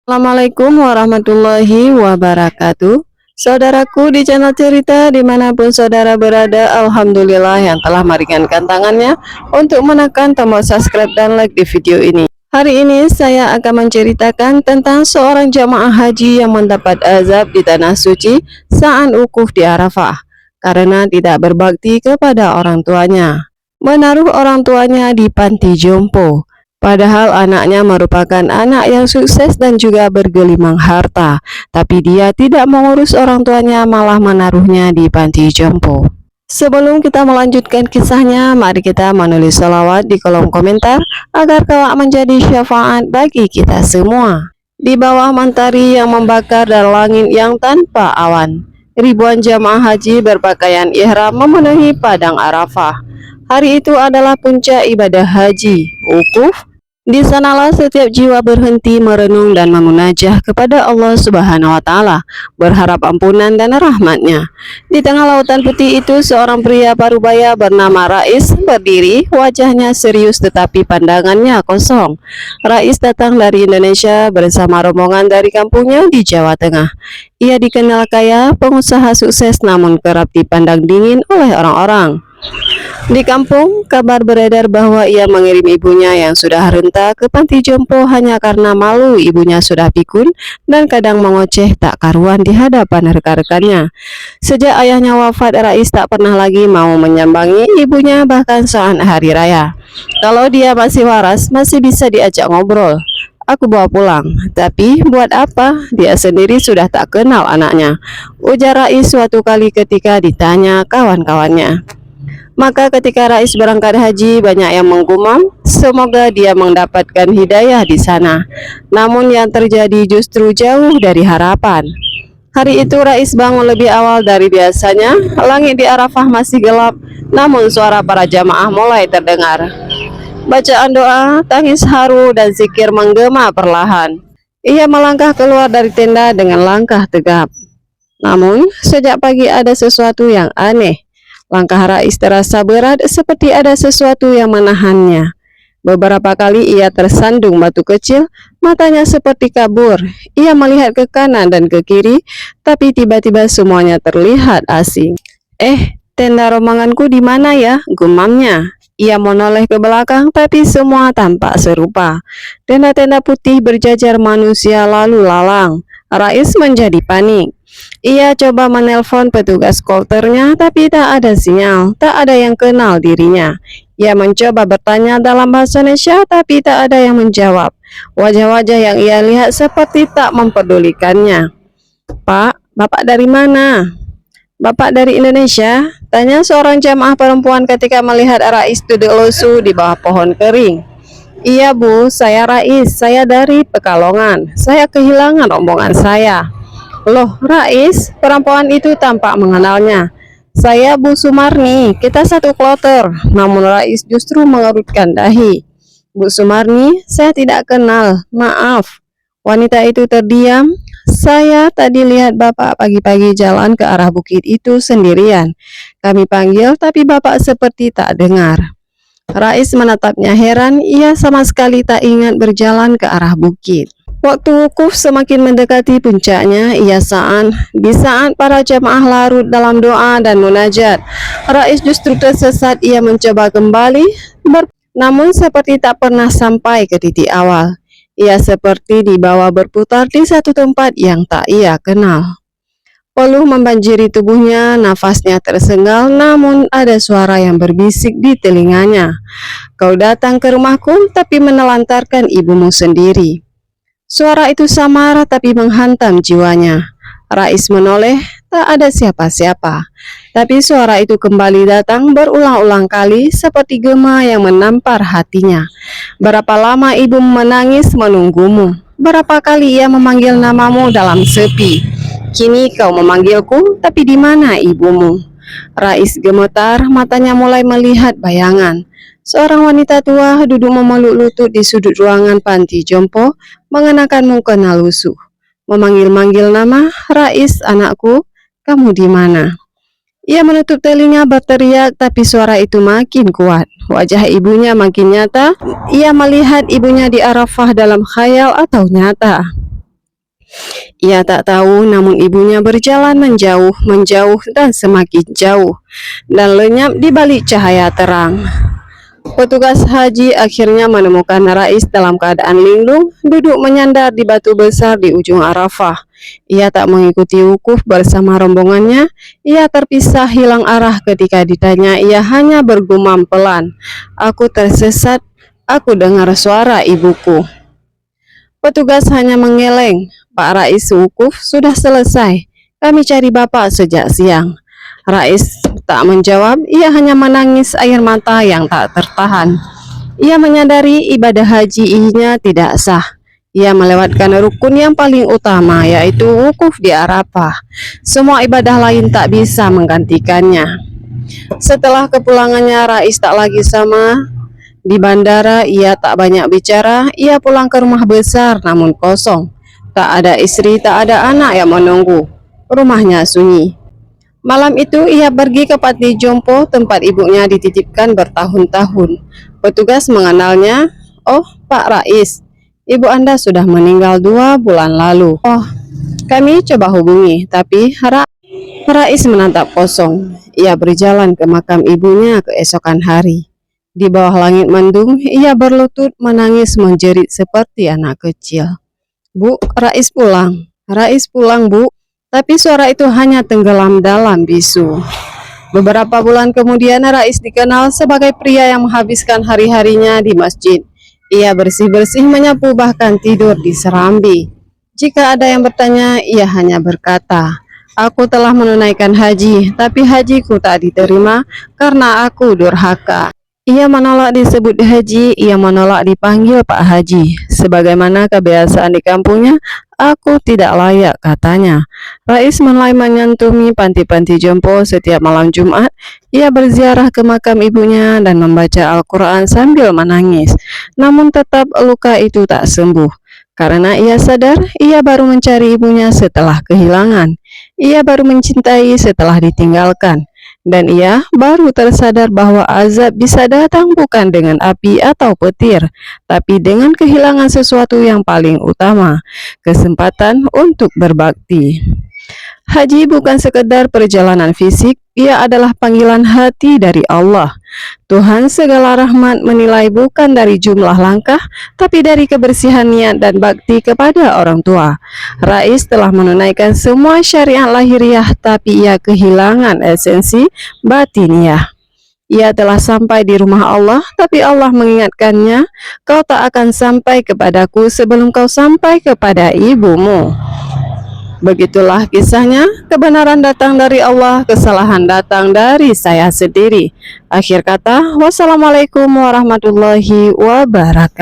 Assalamualaikum warahmatullahi wabarakatuh. Saudaraku di channel cerita dimanapun saudara berada, Alhamdulillah yang telah meringankan tangannya untuk menekan tombol subscribe dan like di video ini. Hari ini saya akan menceritakan tentang seorang jamaah haji yang mendapat azab di tanah suci saat wukuf di Arafah karena tidak berbakti kepada orang tuanya, menaruh orang tuanya di panti jompo. Padahal anaknya merupakan anak yang sukses dan juga bergelimang harta, tapi dia tidak mengurus orang tuanya, malah menaruhnya di panti jompo. Sebelum kita melanjutkan kisahnya, mari kita menulis sholawat di kolom komentar agar kelak menjadi syafaat bagi kita semua. Di bawah mentari yang membakar dan langit yang tanpa awan, ribuan jamaah haji berpakaian ihram memenuhi padang Arafah. Hari itu adalah puncak ibadah haji, wukuf. Di sanalah setiap jiwa berhenti merenung dan memunajah kepada Allah Subhanahu wa Ta'ala, berharap ampunan dan rahmatnya. Di tengah lautan putih itu, seorang pria parubaya bernama Rais berdiri, wajahnya serius tetapi pandangannya kosong. Rais datang dari Indonesia bersama rombongan dari kampungnya di Jawa Tengah. Ia dikenal kaya, pengusaha sukses, namun kerap dipandang dingin oleh orang-orang. Di kampung, kabar beredar bahwa ia mengirim ibunya yang sudah renta ke panti jompo hanya karena malu ibunya sudah pikun dan kadang mengoceh tak karuan di hadapan rekan-rekannya. Sejak ayahnya wafat, Rais tak pernah lagi mau menyambangi ibunya bahkan saat hari raya. Kalau dia masih waras, masih bisa diajak ngobrol. Aku bawa pulang, tapi buat apa? Dia sendiri sudah tak kenal anaknya, ujar Rais suatu kali ketika ditanya kawan-kawannya. Maka ketika Rais berangkat haji, banyak yang menggumam, semoga dia mendapatkan hidayah di sana. Namun yang terjadi justru jauh dari harapan. Hari itu Rais bangun lebih awal dari biasanya. Langit di Arafah masih gelap, namun suara para jamaah mulai terdengar. Bacaan doa, tangis haru, dan zikir menggema perlahan. Ia melangkah keluar dari tenda dengan langkah tegap. Namun, sejak pagi ada sesuatu yang aneh. Langkah Rais terasa berat, seperti ada sesuatu yang menahannya. Beberapa kali ia tersandung batu kecil, matanya seperti kabur. Ia melihat ke kanan dan ke kiri, tapi tiba-tiba semuanya terlihat asing. Tenda rombonganku di mana ya? Gumamnya. Ia menoleh ke belakang, tapi semua tampak serupa. Tenda-tenda putih berjajar manusia lalu lalang. Rais menjadi panik. Ia coba menelpon petugas shelternya, tapi tak ada sinyal, tak ada yang kenal dirinya. Ia mencoba bertanya dalam bahasa Indonesia, tapi tak ada yang menjawab. Wajah-wajah yang ia lihat seperti tak memperdulikannya. Pak, Bapak dari mana? Bapak dari Indonesia, tanya seorang jamaah perempuan ketika melihat Rais duduk lesu di bawah pohon kering. Iya Bu, saya Rais, saya dari Pekalongan. Saya kehilangan rombongan saya. Loh, Rais, perempuan itu tampak mengenalnya. Saya Bu Sumarni, kita satu kloter. Namun Rais justru mengerutkan dahi. Bu Sumarni, saya tidak kenal, maaf. Wanita itu terdiam. Saya tadi lihat Bapak pagi-pagi jalan ke arah bukit itu sendirian. Kami panggil, tapi Bapak seperti tak dengar. Rais menatapnya heran, ia sama sekali tak ingat berjalan ke arah bukit. Waktu wukuf semakin mendekati puncaknya, di saat para jamaah larut dalam doa dan munajat, Rais justru tersesat. Ia mencoba kembali, namun seperti tak pernah sampai ke titik awal. Ia seperti dibawa berputar di satu tempat yang tak ia kenal. Peluh membanjiri tubuhnya, nafasnya tersengal, namun ada suara yang berbisik di telinganya. Kau datang ke rumahku, tapi menelantarkan ibumu sendiri. Suara itu samar tapi menghantam jiwanya. Rais menoleh, tak ada siapa-siapa. Tapi suara itu kembali datang berulang-ulang kali seperti gema yang menampar hatinya. Berapa lama ibu menangis menunggumu? Berapa kali ia memanggil namamu dalam sepi? Kini kau memanggilku, tapi di mana ibumu? Rais gemetar, matanya mulai melihat bayangan. Seorang wanita tua duduk memeluk lutut di sudut ruangan panti jompo, mengenakan mukena lusuh. Memanggil-manggil nama, Rais, anakku, kamu di mana? Ia menutup telinga berteriak, tapi suara itu makin kuat. Wajah ibunya makin nyata. Ia melihat ibunya di Arafah dalam khayal atau nyata. Ia tak tahu, namun ibunya berjalan menjauh dan semakin jauh, dan lenyap di balik cahaya terang. Petugas haji akhirnya menemukan Rais dalam keadaan linglung, duduk menyandar di batu besar di ujung Arafah. Ia tak mengikuti wukuf bersama rombongannya. Ia terpisah hilang arah ketika ditanya. Ia hanya bergumam pelan, "Aku tersesat, aku dengar suara ibuku." Petugas hanya mengeleng, "Pak Rais, wukuf sudah selesai. Kami cari Bapak sejak siang." Rais tak menjawab, ia hanya menangis air mata yang tak tertahan. Ia menyadari ibadah haji-nya tidak sah. Ia melewatkan rukun yang paling utama, yaitu wukuf di Arafah. Semua ibadah lain tak bisa menggantikannya. Setelah kepulangannya, Rais tak lagi sama. Di bandara, ia tak banyak bicara. Ia pulang ke rumah besar namun kosong. Tak ada istri, tak ada anak yang menunggu. Rumahnya sunyi. Malam itu ia pergi ke panti jompo tempat ibunya dititipkan bertahun-tahun. Petugas mengenalnya. "Oh, Pak Rais, ibu Anda sudah meninggal 2 bulan lalu." "Oh, kami coba hubungi, tapi Rais menatap kosong. Ia berjalan ke makam ibunya keesokan hari. Di bawah langit mendung, ia berlutut menangis menjerit seperti anak kecil. "Bu, Rais pulang. Rais pulang, Bu." Tapi suara itu hanya tenggelam dalam bisu. Beberapa bulan kemudian, Rais dikenal sebagai pria yang menghabiskan hari-harinya di masjid. Ia bersih-bersih, menyapu, bahkan tidur di serambi. Jika ada yang bertanya, ia hanya berkata, "Aku telah menunaikan haji, tapi hajiku tak diterima karena aku durhaka." Ia menolak disebut haji, ia menolak dipanggil Pak Haji. Sebagaimana kebiasaan di kampungnya, "Aku tidak layak," katanya. Rais mulai menyantuni panti-panti jompo setiap malam Jumat. Ia berziarah ke makam ibunya dan membaca Al-Quran sambil menangis. Namun tetap luka itu tak sembuh. Karena ia sadar, ia baru mencari ibunya setelah kehilangan. Ia baru mencintai setelah ditinggalkan. Dan ia baru tersadar bahwa azab bisa datang bukan dengan api atau petir, tapi dengan kehilangan sesuatu yang paling utama, kesempatan untuk berbakti. Haji bukan sekedar perjalanan fisik, ia adalah panggilan hati dari Allah. Tuhan segala rahmat menilai bukan dari jumlah langkah, tapi dari kebersihan niat dan bakti kepada orang tua. Rais telah menunaikan semua syariat lahiriah, tapi ia kehilangan esensi batiniah. Ia telah sampai di rumah Allah, tapi Allah mengingatkannya, "Kau tak akan sampai kepadaku sebelum kau sampai kepada ibumu." Begitulah kisahnya. Kebenaran datang dari Allah, kesalahan datang dari saya sendiri. Akhir kata, wassalamualaikum warahmatullahi wabarakatuh.